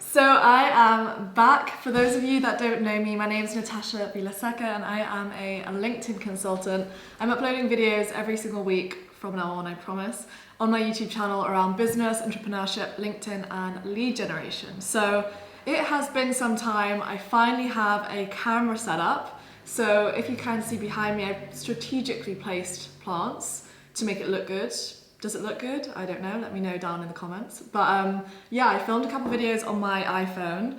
So I am back. For those of you that don't know me, my name is Natasha Vilaseca and I am a LinkedIn consultant. I'm uploading videos every single week from now on, I promise, on my YouTube channel around business, entrepreneurship, LinkedIn and lead generation. So it has been some time. I finally have a camera set up. So if you can see behind me, I've strategically placed plants to make it look good. Does it look good? I don't know, let me know down in the comments. But yeah, I filmed a couple videos on my iPhone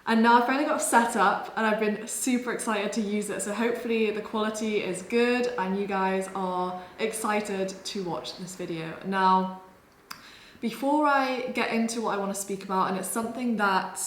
and now I've finally got it set up and I've been super excited to use it. So hopefully the quality is good and you guys are excited to watch this video. Now, before I get into what I want to speak about, and it's something that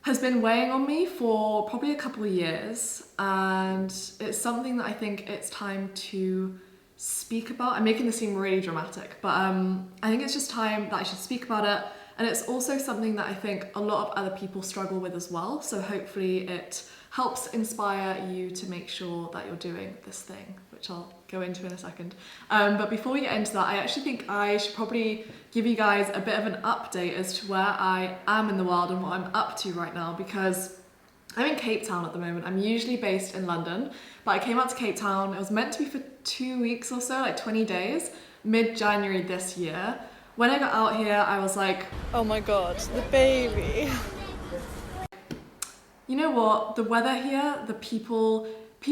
has been weighing on me for probably a couple of years, and it's something that I think it's time to speak about. I'm making this seem really dramatic, but I think it's just time that I should speak about it. And it's also something that I think a lot of other people struggle with as well. So hopefully it helps inspire you to make sure that you're doing this thing, which I'll go into in a second. But before we get into that, I actually think I should probably give you guys a bit of an update as to where I am in the world and what I'm up to right now, because I'm in Cape Town at the moment. I'm usually based in London, but I came out to Cape Town. It was meant to be for 2 weeks or so, like 20 days, mid-January this year. When I got out here, I was like, oh my God, the baby. You know what? The weather here, the people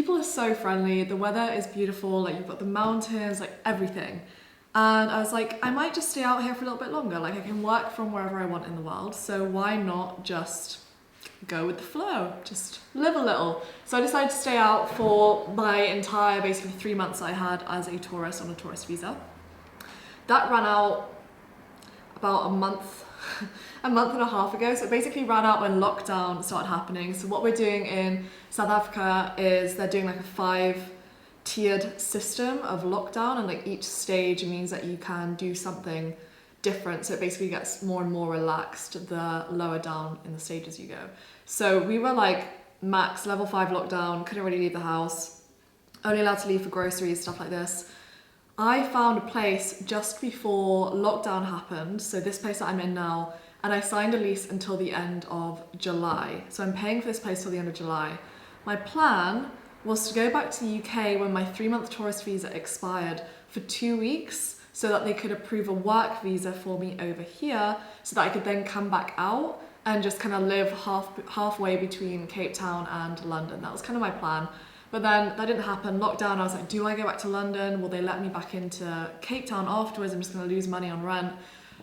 are so friendly. The weather is beautiful. Like you've got the mountains, like everything. And I was like, I might just stay out here for a little bit longer. Like I can work from wherever I want in the world. So why not just go with the flow, just live a little. So I decided to stay out for my entire, basically 3 months I had as a tourist on a tourist visa. That ran out about a month and a half ago. So it basically ran out when lockdown started happening. So what we're doing in South Africa is they're doing like a 5-tiered system of lockdown, and like each stage means that you can do something different. So it basically gets more and more relaxed the lower down in the stages you go. So we were like max level 5 lockdown, couldn't really leave the house, only allowed to leave for groceries, stuff like this. I found a place just before lockdown happened, so this place that I'm in now, and I signed a lease until the end of July. So I'm paying for this place till the end of July. My plan was to go back to the UK when my 3-month tourist visa expired for 2 weeks, so that they could approve a work visa for me over here, so that I could then come back out and just kind of live halfway between Cape Town and London. That was kind of my plan. But then that didn't happen. Lockdown, I was like, do I go back to London? Will they let me back into Cape Town afterwards? I'm just gonna lose money on rent.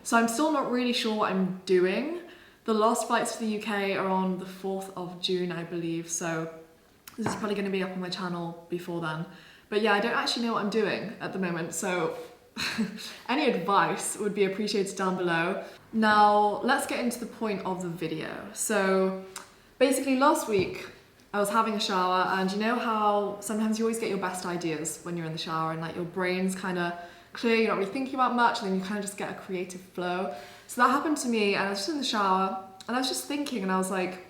So I'm still not really sure what I'm doing. The last flights to the UK are on the 4th of June, I believe. So this is probably gonna be up on my channel before then. But yeah, I don't actually know what I'm doing at the moment. So any advice would be appreciated down below. Now, let's get into the point of the video. So basically last week, I was having a shower, and you know how sometimes you always get your best ideas when you're in the shower and like your brain's kind of clear, you're not really thinking about much, and then you kind of just get a creative flow. So that happened to me, and I was just in the shower and I was just thinking, and I was like,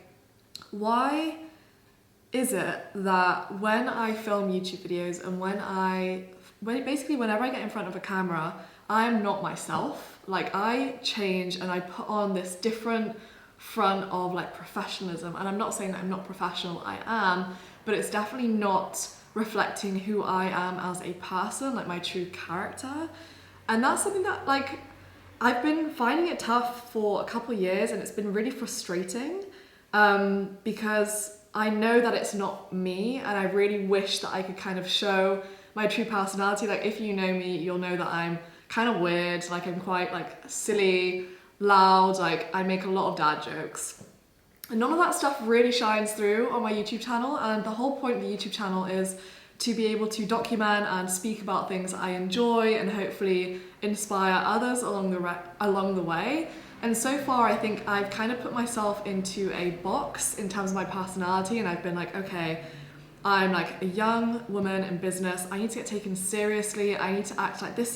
why is it that when I film YouTube videos and basically whenever I get in front of a camera, I'm not myself. Like I change and I put on this different front of like professionalism, and I'm not saying that I'm not professional, I am, but it's definitely not reflecting who I am as a person, like my true character. And that's something that like I've been finding it tough for a couple of years, and it's been really frustrating because I know that it's not me, and I really wish that I could kind of show my true personality. Like if you know me, you'll know that I'm kind of weird, like I'm quite like silly, loud, like I make a lot of dad jokes. And none of that stuff really shines through on my YouTube channel, and the whole point of the YouTube channel is to be able to document and speak about things I enjoy and hopefully inspire others along the way. And so far I think I've kind of put myself into a box in terms of my personality, and I've been like, okay, I'm like a young woman in business, I need to get taken seriously, I need to act like this,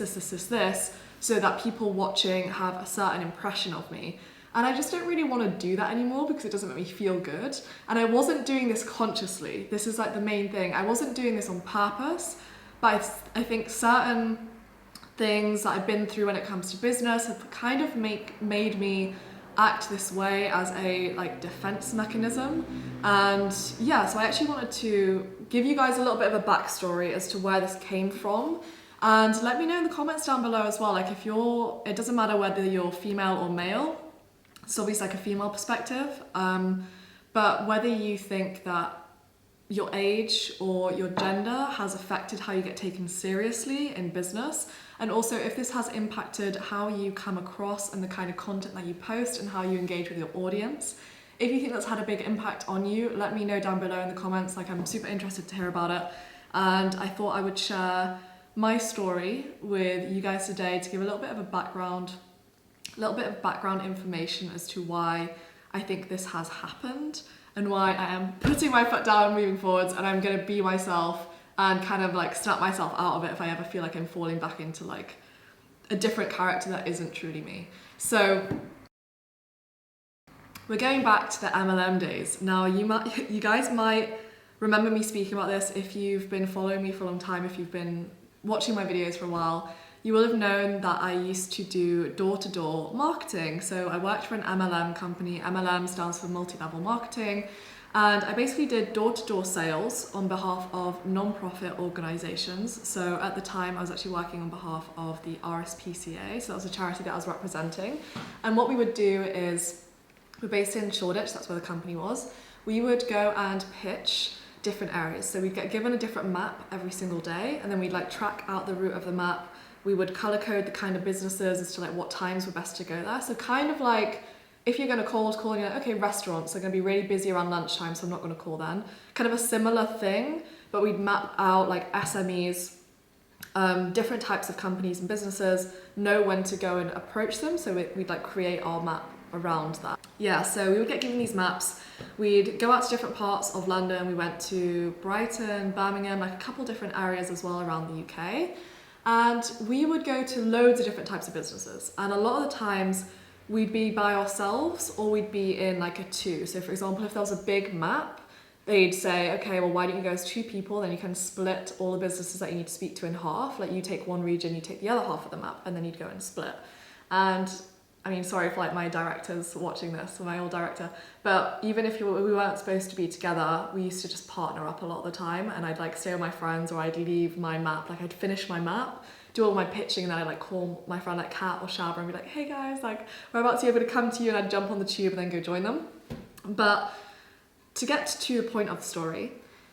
so that people watching have a certain impression of me. And I just don't really want to do that anymore because it doesn't make me feel good. And I wasn't doing this consciously. This is like the main thing. I wasn't doing this on purpose, but I think certain things that I've been through when it comes to business have kind of made me act this way as a like defense mechanism. And yeah, so I actually wanted to give you guys a little bit of a backstory as to where this came from. And let me know in the comments down below as well, like if it doesn't matter whether you're female or male, it's obviously like a female perspective, but whether you think that your age or your gender has affected how you get taken seriously in business, and also if this has impacted how you come across and the kind of content that you post and how you engage with your audience. If you think that's had a big impact on you, let me know down below in the comments. Like, I'm super interested to hear about it, and I thought I would share my story with you guys today to give a little bit of background information as to why I think this has happened and why I am putting my foot down and moving forwards, and I'm gonna be myself and kind of like snap myself out of it if I ever feel like I'm falling back into like a different character that isn't truly me. So we're going back to the MLM days. Now you guys might remember me speaking about this if you've been following me for a long time, if you've been watching my videos for a while. You will have known that I used to do door-to-door marketing. So I worked for an MLM company. MLM stands for multi-level marketing. And I basically did door-to-door sales on behalf of non-profit organizations. So at the time I was actually working on behalf of the RSPCA. So that was a charity that I was representing. And what we would do is, we're based in Shoreditch, that's where the company was. We would go and pitch different areas. So we'd get given a different map every single day, and then we'd like track out the route of the map. We would color code the kind of businesses as to like what times were best to go there. So kind of like if you're going to call and you're like, okay, restaurants are going to be really busy around lunchtime, so I'm not going to call then. Kind of a similar thing, but we'd map out like SMEs, different types of companies and businesses, know when to go and approach them. So we'd like create our map around that. Yeah, so we would get given these maps. We'd go out to different parts of London. We went to Brighton, Birmingham, like a couple different areas as well around the UK. And we would go to loads of different types of businesses. And a lot of the times we'd be by ourselves or we'd be in like a two. So for example, if there was a big map, they'd say, okay, well, why don't you go as two people? Then you can split all the businesses that you need to speak to in half. Like you take one region, you take the other half of the map, and then you'd go and split. And I mean, sorry for like my directors watching this, or my old director, but even if we weren't supposed to be together, we used to just partner up a lot of the time, and I'd like stay with my friends, or I'd leave my map, like I'd finish my map, do all my pitching, and then I'd like call my friend like Kat or Shabra and be like, hey guys, like we're about to be able to come to you, and I'd jump on the tube and then go join them. But to get to the point of the story,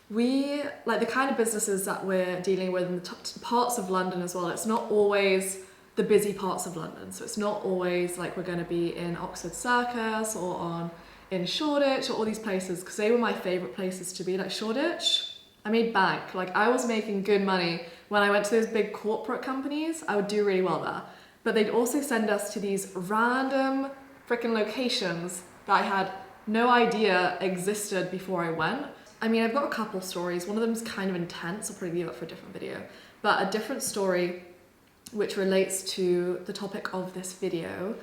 we, like the kind of businesses that we're dealing with in the top parts of London as well, it's not always the busy parts of London. So it's not always like we're going to be in Oxford Circus or in Shoreditch or all these places, because they were my favourite places to be. Like Shoreditch, I made bank. Like I was making good money. When I went to those big corporate companies, I would do really well there. But they'd also send us to these random freaking locations that I had no idea existed before I went. I mean, I've got a couple stories. One of them is kind of intense. I'll probably leave it for a different video. But a different story which relates to the topic of this video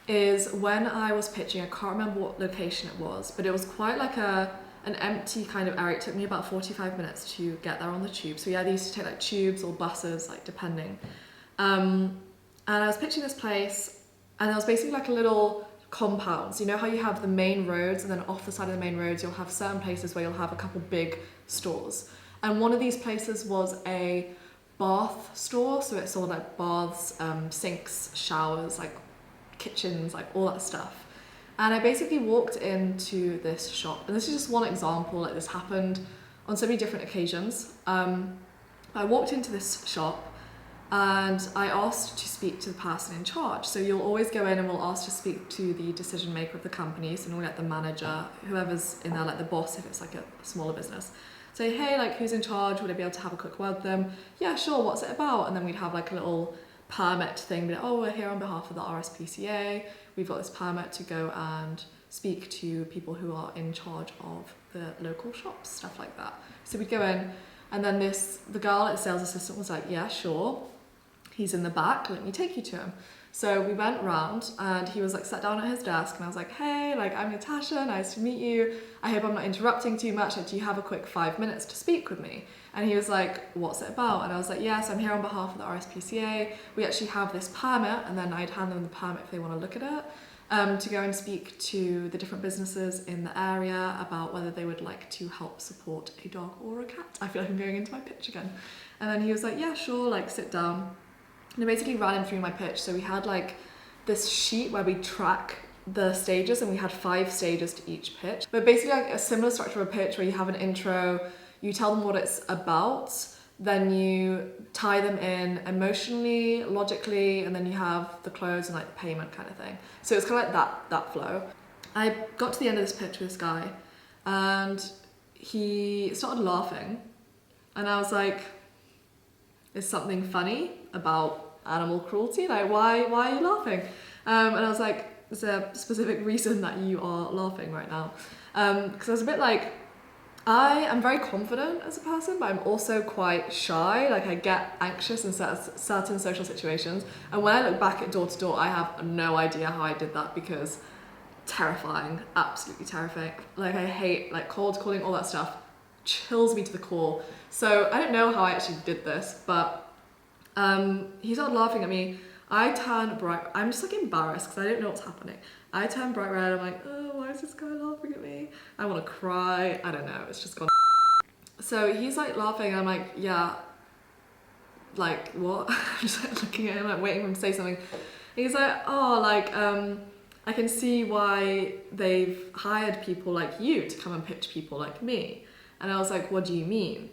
is when I was pitching, I can't remember what location it was, but it was quite like an empty kind of area. It took me about 45 minutes to get there on the tube. So yeah, they used to take like tubes or buses, like depending. And I was pitching this place, and there was basically like a little compounds. You know how you have the main roads, and then off the side of the main roads, you'll have certain places where you'll have a couple big stores. And one of these places was a bath store, so it sold like baths, sinks, showers, like kitchens, like all that stuff. And I basically walked into this shop, and this is just one example, like this happened on so many different occasions. I walked into this shop and I asked to speak to the person in charge. So you'll always go in and we'll ask to speak to the decision maker of the company, so normally like the manager, whoever's in there, like the boss if it's like a smaller business. Say, hey, like who's in charge? Would I be able to have a quick word with them? Yeah, sure, what's it about? And then we'd have like a little permit thing, be like, oh, we're here on behalf of the RSPCA. We've got this permit to go and speak to people who are in charge of the local shops, stuff like that. So we'd go in, and then the girl at the sales assistant was like, yeah, sure. He's in the back, let me take you to him. So we went round, and he was like sat down at his desk, and I was like, hey, like I'm Natasha, nice to meet you. I hope I'm not interrupting too much. Like, do you have a quick 5 minutes to speak with me? And he was like, what's it about? And I was like, yes, I'm here on behalf of the RSPCA. We actually have this permit, and then I'd hand them the permit if they want to look at it. to go and speak to the different businesses in the area about whether they would like to help support a dog or a cat. I feel like I'm going into my pitch again. And then he was like, yeah, sure, like sit down. And I basically ran him through my pitch. So we had like this sheet where we track the stages, and we had 5 stages to each pitch. But basically like a similar structure of a pitch where you have an intro, you tell them what it's about, then you tie them in emotionally, logically, and then you have the close and like the payment kind of thing. So it's kind of like that flow. I got to the end of this pitch with this guy and he started laughing, and I was like, is something funny about animal cruelty? Like why are you laughing? And I was like, is there a specific reason that you are laughing right now? Because I was a bit like, I am very confident as a person, but I'm also quite shy. Like I get anxious in certain social situations. And when I look back at door to door, I have no idea how I did that, because terrifying, absolutely terrifying. Like I hate like cold calling, all that stuff chills me to the core. So I don't know how I actually did this, but he started laughing at me. I turned bright. I'm just like embarrassed because I don't know what's happening. I turned bright red. I'm like, oh, why is this guy laughing at me? I want to cry. I don't know. It's just gone. So he's like laughing, and I'm like, yeah. Like what? I'm just like looking at him, like waiting for him to say something. He's like, oh, like I can see why they've hired people like you to come and pitch people like me. And I was like, what do you mean?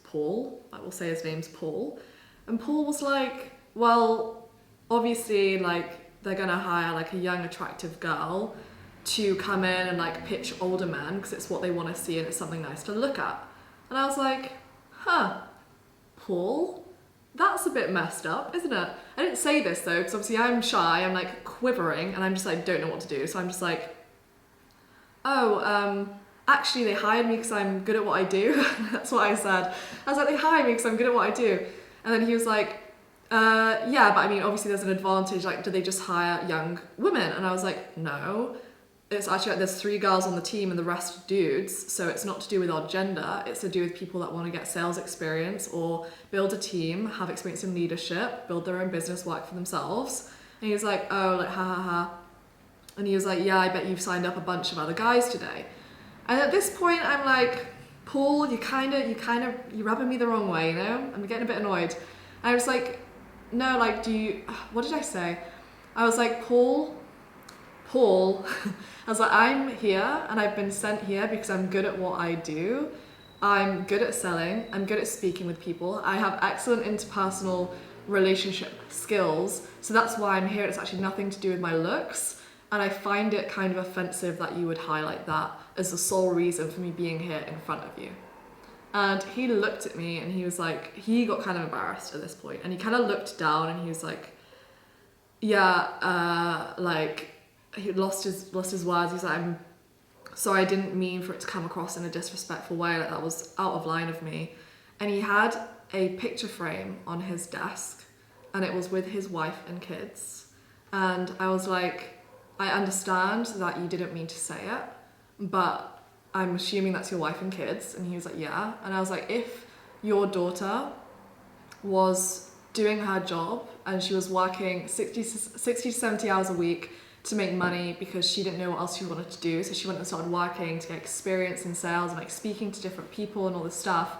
Paul. I will say his name's Paul. And Paul was like, well, obviously, like, they're gonna hire like a young, attractive girl to come in and like pitch older men because it's what they want to see and it's something nice to look at. And I was like, huh, Paul, that's a bit messed up, isn't it? I didn't say this though, because obviously I'm shy, I'm like quivering, and I'm just like, don't know what to do. So I'm just like, oh, actually they hired me because I'm good at what I do. That's what I said. I was like, they hired me because I'm good at what I do. And then he was like, yeah, but I mean, obviously there's an advantage, like, do they just hire young women? And I was like, no, it's actually like there's 3 girls on the team and the rest are dudes, so it's not to do with our gender, it's to do with people that want to get sales experience or build a team, have experience in leadership, build their own business, work for themselves. And he was like, oh, like, ha ha ha. And he was like, yeah, I bet you've signed up a bunch of other guys today. And at this point, I'm like, Paul, you're rubbing me the wrong way, you know? I'm getting a bit annoyed. And I was like, no, like, what did I say? I was like, Paul, I was like, I'm here and I've been sent here because I'm good at what I do. I'm good at selling. I'm good at speaking with people. I have excellent interpersonal relationship skills. So that's why I'm here. It's actually nothing to do with my looks. And I find it kind of offensive that you would highlight that as the sole reason for me being here in front of you. And he looked at me and he was like, he got kind of embarrassed at this point, and he kind of looked down and he was like, yeah, like he lost his words. He's like, I'm sorry, I didn't mean for it to come across in a disrespectful way, like that was out of line of me. And he had a picture frame on his desk and it was with his wife and kids. And I was like, I understand that you didn't mean to say it, but I'm assuming that's your wife and kids. And he was like, yeah. And I was like, if your daughter was doing her job and she was working 60 to 70 hours a week to make money because she didn't know what else she wanted to do, so she went and started working to get experience in sales and like speaking to different people and all this stuff,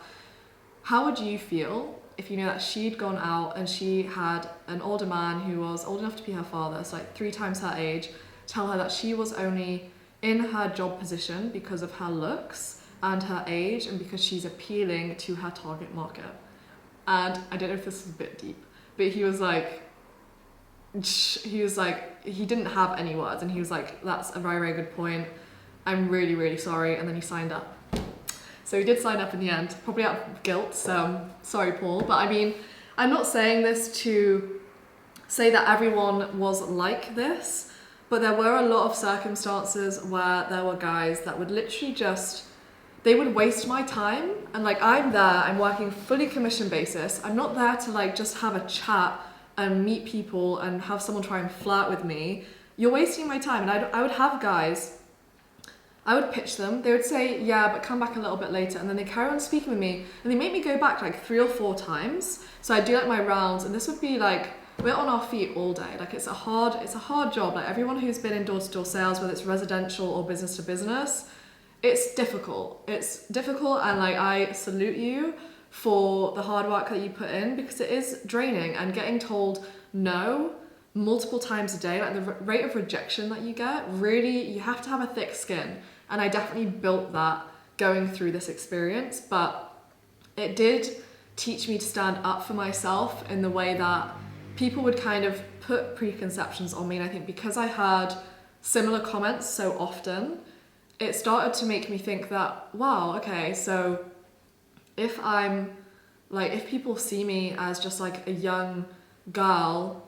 how would you feel if you know that she'd gone out and she had an older man who was old enough to be her father, so like 3 times her age, tell her that she was only in her job position because of her looks and her age and because she's appealing to her target market? And I don't know if this is a bit deep, but he was like, he didn't have any words, and he was like, that's a very, very good point. I'm really, really sorry. And then he signed up. So he did sign up in the end, probably out of guilt. So sorry, Paul. But I mean, I'm not saying this to say that everyone was like this, but there were a lot of circumstances where there were guys that would literally they would waste my time. And like, I'm there, I'm working fully commission basis. I'm not there to like just have a chat and meet people and have someone try and flirt with me. You're wasting my time. And I would have guys, I would pitch them. They would say, yeah, but come back a little bit later. And then they carry on speaking with me and they make me go back like 3 or 4 times. So I do like my rounds, and this would be like we're on our feet all day. Like it's a hard job. Like everyone who's been in door-to-door sales, whether it's residential or business to business, it's difficult. It's difficult, and like I salute you for the hard work that you put in, because it is draining, and getting told no multiple times a day, like the rate of rejection that you get, really, you have to have a thick skin. And I definitely built that going through this experience, but it did teach me to stand up for myself in the way that people would kind of put preconceptions on me. And I think because I heard similar comments so often, it started to make me think that, wow, okay, so if people see me as just like a young girl,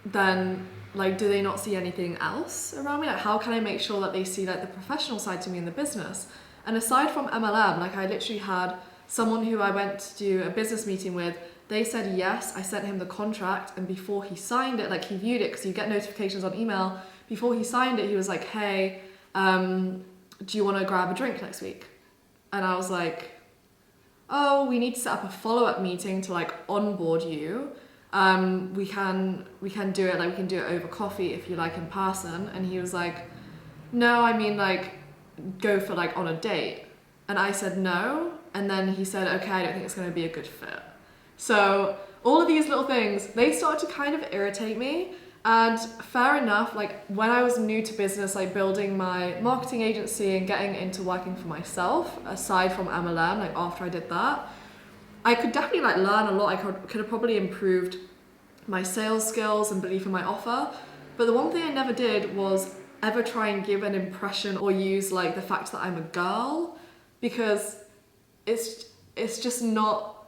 then like, do they not see anything else around me? Like, how can I make sure that they see like the professional side to me in the business? And aside from MLM, like I literally had someone who I went to do a business meeting with, they said yes, I sent him the contract, and before he signed it, like he viewed it, because you get notifications on email, before he signed it, he was like, hey, do you want to grab a drink next week? And I was like, oh, we need to set up a follow-up meeting to like onboard you. We can do it, like we can do it over coffee if you like in person. And he was like, no, I mean like go for like on a date. And I said no, and then he said, okay, I don't think it's going to be a good fit. So all of these little things, they started to kind of irritate me. And fair enough, like when I was new to business, like building my marketing agency and getting into working for myself, aside from MLM, like after I did that, I could definitely like learn a lot. I could have probably improved my sales skills and belief in my offer. But the one thing I never did was ever try and give an impression or use like the fact that I'm a girl, because it's just not,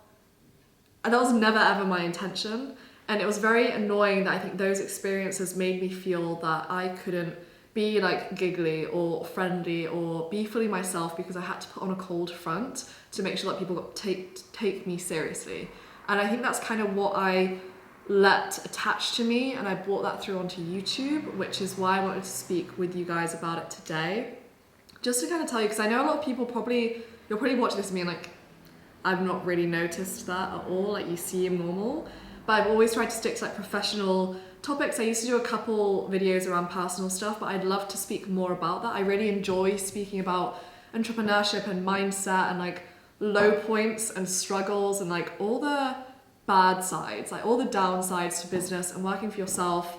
and that was never ever my intention. And it was very annoying that I think those experiences made me feel that I couldn't be like giggly or friendly or be fully myself, because I had to put on a cold front to make sure that people take me seriously. And I think that's kind of what I let attach to me, and I brought that through onto YouTube, which is why I wanted to speak with you guys about it today. Just to kind of tell you, because I know a lot of people you're probably watching this and being like, I've not really noticed that at all, like you seem normal. But I've always tried to stick to like professional topics. I used to do a couple videos around personal stuff, but I'd love to speak more about that. I really enjoy speaking about entrepreneurship and mindset and like low points and struggles and like all the bad sides, like all the downsides to business and working for yourself,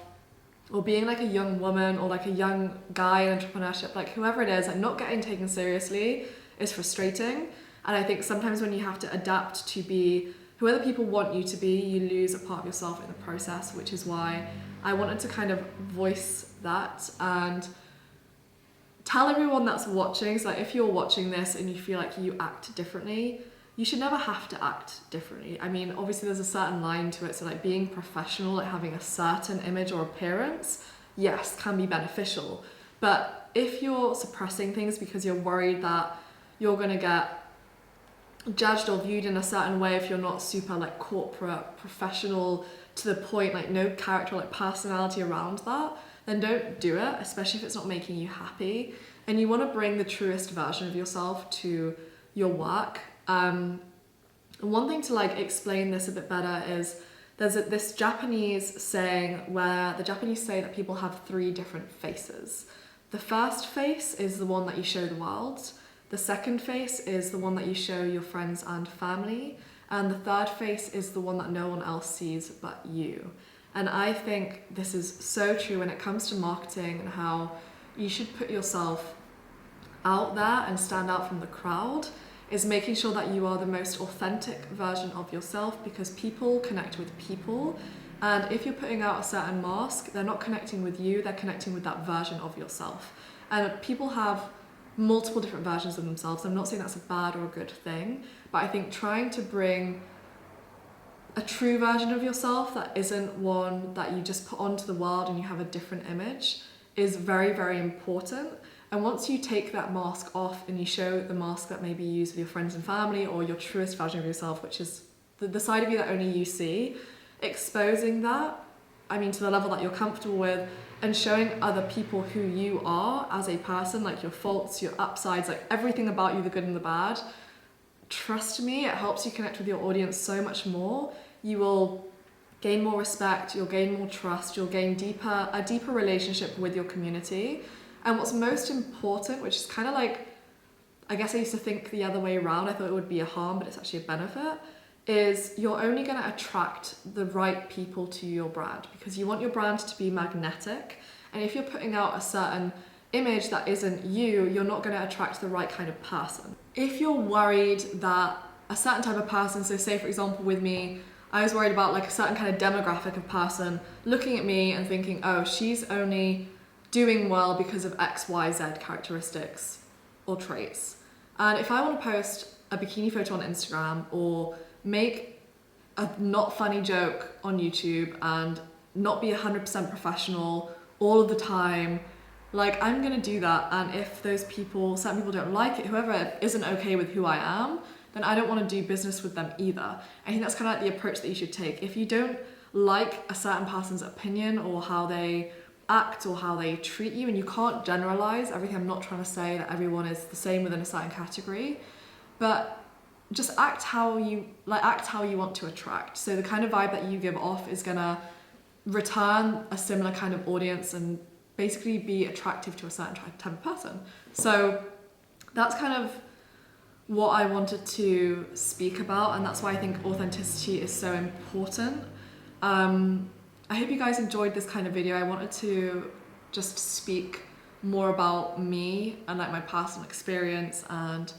or being like a young woman or like a young guy in entrepreneurship, like whoever it is, like not getting taken seriously is frustrating. And I think sometimes when you have to adapt to be who other people want you to be, you lose a part of yourself in the process, which is why I wanted to kind of voice that and tell everyone that's watching. So like if you're watching this and you feel like you act differently, you should never have to act differently. I mean, obviously there's a certain line to it. So like being professional, like having a certain image or appearance, yes, can be beneficial. But if you're suppressing things because you're worried that you're gonna get judged or viewed in a certain way if you're not super like corporate professional to the point, like no character, like personality around that, then don't do it, especially if it's not making you happy. And you want to bring the truest version of yourself to your work. And one thing to like explain this a bit better is there's this Japanese saying where the Japanese say that people have 3 different faces. The first face is the one that you show the world. The second face is the one that you show your friends and family. And the third face is the one that no one else sees but you. And I think this is so true when it comes to marketing and how you should put yourself out there and stand out from the crowd, is making sure that you are the most authentic version of yourself, because people connect with people. And if you're putting out a certain mask, they're not connecting with you, they're connecting with that version of yourself. And people have multiple different versions of themselves. I'm not saying that's a bad or a good thing, but I think trying to bring a true version of yourself that isn't one that you just put onto the world and you have a different image is very, very important. And once you take that mask off and you show the mask that maybe you use with your friends and family, or your truest version of yourself, which is the side of you that only you see, exposing that, I mean, to the level that you're comfortable with, and showing other people who you are as a person, like your faults, your upsides, like everything about you, the good and the bad. Trust me, it helps you connect with your audience so much more. You will gain more respect, you'll gain more trust, you'll gain a deeper relationship with your community. And what's most important, which is kind of like, I guess I used to think the other way around, I thought it would be a harm, but it's actually a benefit, is you're only going to attract the right people to your brand, because you want your brand to be magnetic. And if you're putting out a certain image that isn't you, you're not going to attract the right kind of person. If you're worried that a certain type of person, so say for example with me, I was worried about like a certain kind of demographic of person looking at me and thinking, oh, she's only doing well because of X, Y, Z characteristics or traits. And if I want to post a bikini photo on Instagram or make a not funny joke on YouTube and not be 100% professional all of the time, like I'm gonna do that. And if those people, certain people don't like it, whoever isn't okay with who I am, then I don't want to do business with them either. I think that's kind of like the approach that you should take. If you don't like a certain person's opinion or how they act or how they treat you, and you can't generalize everything, I'm not trying to say that everyone is the same within a certain category, but just act how you want to attract. So the kind of vibe that you give off is gonna return a similar kind of audience and basically be attractive to a certain type of person. So that's kind of what I wanted to speak about, and that's why I think authenticity is so important. I hope you guys enjoyed this kind of video. I wanted to just speak more about me and like my personal experience and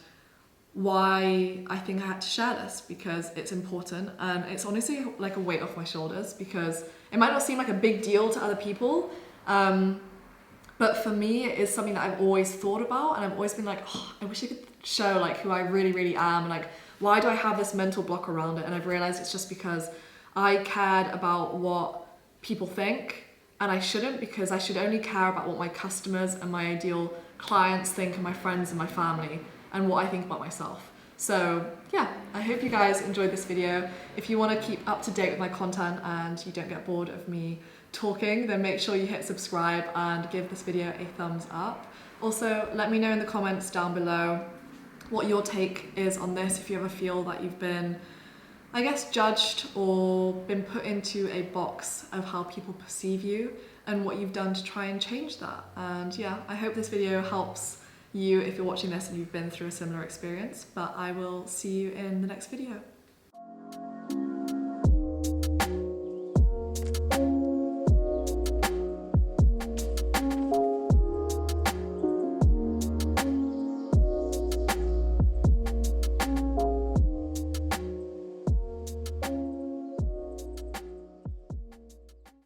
why I think I had to share this, because it's important and it's honestly like a weight off my shoulders, because it might not seem like a big deal to other people, but for me it is something that I've always thought about, and I've always been like, oh, I wish I could show like who I really, really am, and like why do I have this mental block around it? And I've realized it's just because I cared about what people think, and I shouldn't, because I should only care about what my customers and my ideal clients think, and my friends and my family, and what I think about myself. So yeah, I hope you guys enjoyed this video. If you want to keep up to date with my content and you don't get bored of me talking, then make sure you hit subscribe and give this video a thumbs up. Also, let me know in the comments down below what your take is on this, if you ever feel that you've been, I guess, judged or been put into a box of how people perceive you, and what you've done to try and change that. And yeah, I hope this video helps you if you're watching this and you've been through a similar experience, but I will see you in the next video.